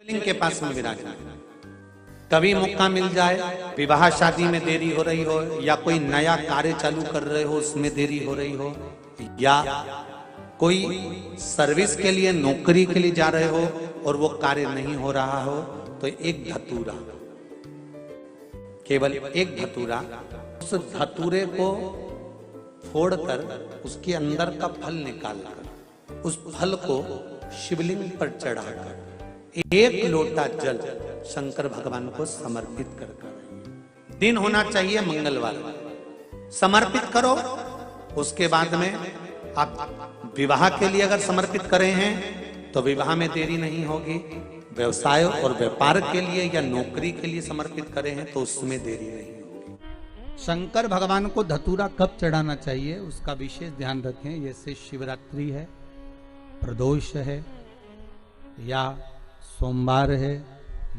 शिवलिंग के पास में विराजमान। कभी मौका मिल जाए, विवाह शादी में देरी हो रही हो, या कोई नया कार्य चालू कर रहे हो उसमें देरी हो रही हो, या कोई सर्विस के लिए नौकरी के लिए जा रहे हो और वो कार्य नहीं हो रहा हो, तो एक धतूरा, केवल एक धतूरा, उस धतूरे को फोड़कर उसके अंदर का फल निकालकर उस फल को शिवलिंग पर चढ़ाकर एक लोटा जल शंकर भगवान को समर्पित कर, दिन होना चाहिए मंगलवार, समर्पित करो। उसके बाद में आप विवाह के लिए अगर समर्पित करे हैं तो विवाह में देरी नहीं होगी, व्यवसाय और व्यापार के लिए या नौकरी के लिए समर्पित करे हैं तो उसमें देरी नहीं होगी। शंकर भगवान को धतूरा कब चढ़ाना चाहिए उसका विशेष ध्यान रखें। जैसे शिवरात्रि है, प्रदोष है, या सोमवार है,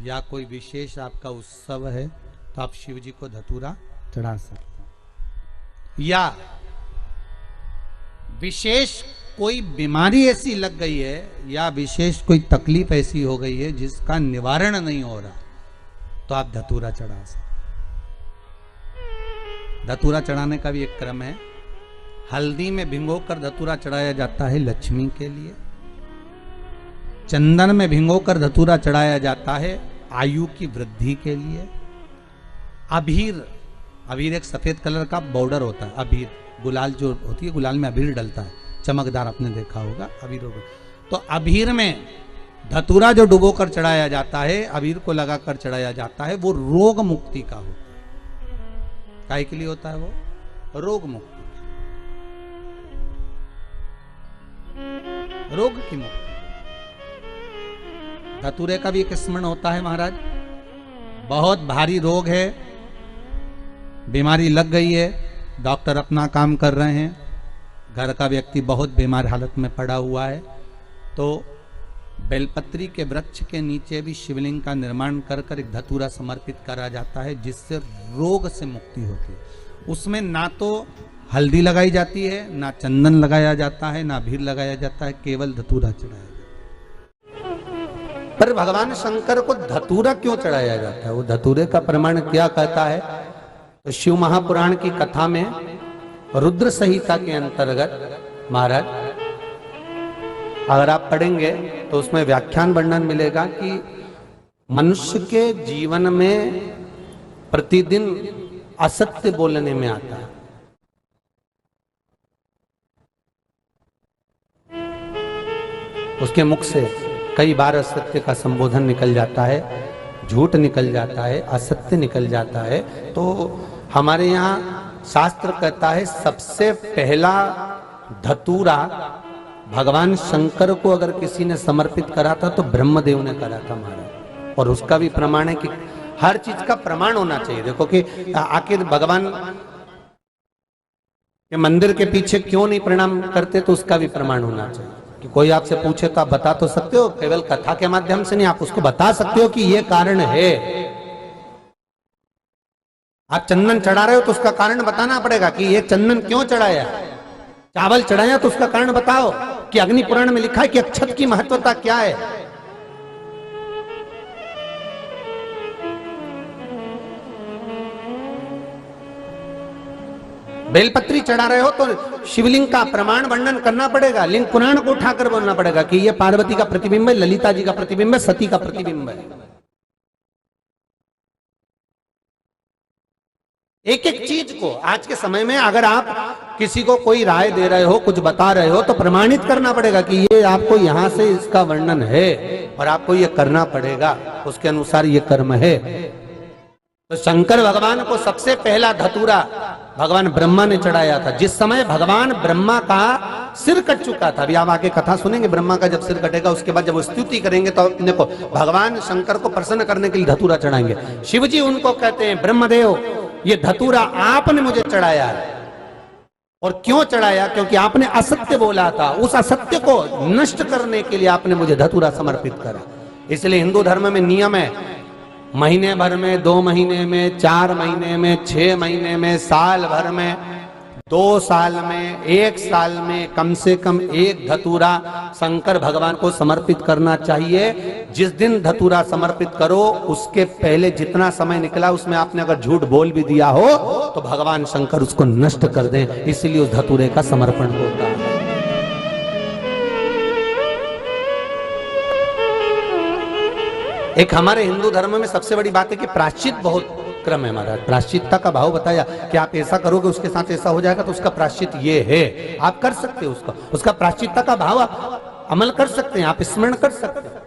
या कोई विशेष आपका उत्सव है, तो आप शिव जी को धतूरा चढ़ा सकते हैं। या विशेष कोई बीमारी ऐसी लग गई है या विशेष कोई तकलीफ ऐसी हो गई है जिसका निवारण नहीं हो रहा, तो आप धतूरा चढ़ा सकते। धतूरा चढ़ाने का भी एक क्रम है। हल्दी में भिगोकर धतूरा चढ़ाया जाता है लक्ष्मी के लिए। चंदन में भिगोकर धतूरा चढ़ाया जाता है आयु की वृद्धि के लिए। अबीर, अबीर एक सफेद कलर का बॉर्डर होता है। अबीर गुलाल जो होती है, गुलाल में अबीर डलता है, चमकदार, आपने देखा होगा अबीर होगा। तो अबीर में धतूरा जो डुबोकर चढ़ाया जाता है, अबीर को लगाकर चढ़ाया जाता है, वो रोग मुक्ति का होता है। काय के लिए होता है? वो रोग मुक्ति, रोग की मुक्ति। धतूरे का भी एक स्मरण होता है महाराज। बहुत भारी रोग है, बीमारी लग गई है, डॉक्टर अपना काम कर रहे हैं, घर का व्यक्ति बहुत बीमार हालत में पड़ा हुआ है, तो बेलपत्री के वृक्ष के नीचे भी शिवलिंग का निर्माण कर कर एक धतूरा समर्पित करा जाता है, जिससे रोग से मुक्ति होती है। उसमें ना तो हल्दी लगाई जाती है, ना चंदन लगाया जाता है, ना अबीर लगाया जाता है, केवल धतूरा चढ़ाया जाता है। पर भगवान शंकर को धतूरा क्यों चढ़ाया जाता है, वो धतूरे का प्रमाण क्या कहता है? तो शिव महापुराण की कथा में रुद्र संहिता के अंतर्गत महाराज अगर आप पढ़ेंगे तो उसमें व्याख्यान वर्णन मिलेगा कि मनुष्य के जीवन में प्रतिदिन असत्य बोलने में आता है। उसके मुख से कई बार असत्य का संबोधन निकल जाता है, झूठ निकल जाता है, असत्य निकल जाता है। तो हमारे यहाँ शास्त्र कहता है सबसे पहला धतूरा भगवान शंकर को अगर किसी ने समर्पित करा था तो ब्रह्मदेव ने करा था महाराज। और उसका भी प्रमाण है कि हर चीज का प्रमाण होना चाहिए। देखो कि आखिर भगवान के मंदिर के पीछे क्यों नहीं प्रणाम करते, तो उसका भी प्रमाण होना चाहिए। कि कोई आपसे पूछे तो आप बता तो सकते हो, केवल कथा के माध्यम से नहीं, आप उसको बता सकते हो कि ये कारण है। आप चंदन चढ़ा रहे हो तो उसका कारण बताना पड़ेगा कि ये चंदन क्यों चढ़ाया। चावल चढ़ाया तो उसका कारण बताओ कि अग्नि पुराण में लिखा है कि अक्षत की महत्वता क्या है। बेलपत्री चढ़ा रहे हो तो शिवलिंग का प्रमाण वर्णन करना पड़ेगा, लिंग पुराण को उठाकर बोलना पड़ेगा कि ये पार्वती का प्रतिबिंब है, ललिता जी का प्रतिबिंब है, सती का प्रतिबिंब है। एक एक चीज को आज के समय में अगर आप किसी को कोई राय दे रहे हो, कुछ बता रहे हो, तो प्रमाणित करना पड़ेगा कि ये आपको यहां से इसका वर्णन है और आपको ये करना पड़ेगा, उसके अनुसार ये कर्म है। तो शंकर भगवान को सबसे पहला धतूरा भगवान ब्रह्मा ने चढ़ाया था। जिस समय भगवान ब्रह्मा का सिर कट चुका था, अभी आप आगे कथा सुनेंगे, ब्रह्मा का जब सिर कटेगा उसके बाद जब वो स्तुति करेंगे तो देखो भगवान शंकर को प्रसन्न करने के लिए धतूरा चढ़ाएंगे। शिव जी उनको कहते हैं ब्रह्मदेव, ये धतूरा आपने मुझे चढ़ाया है। और क्यों चढ़ाया? क्योंकि आपने असत्य बोला था, उस असत्य को नष्ट करने के लिए आपने मुझे धतूरा समर्पित करा। इसलिए हिंदू धर्म में नियम है, महीने भर में, 2 महीने में, 4 महीने में, 6 महीने में, साल भर में 2 साल में, 1 साल में कम से कम 1 धतूरा शंकर भगवान को समर्पित करना चाहिए। जिस दिन धतूरा समर्पित करो उसके पहले जितना समय निकला उसमें आपने अगर झूठ बोल भी दिया हो तो भगवान शंकर उसको नष्ट कर दें, इसीलिए उस धतूरे का समर्पण होता है। एक हमारे हिंदू धर्म में सबसे बड़ी बात है कि प्रायश्चित बहुत क्रम है महाराज। प्रायश्चितता का भाव बताया कि आप ऐसा करोगे उसके साथ ऐसा हो जाएगा, तो उसका प्रायश्चित ये है, आप कर सकते हो उसका प्रायश्चितता का भाव आप अमल कर सकते हैं, आप स्मरण कर सकते हैं।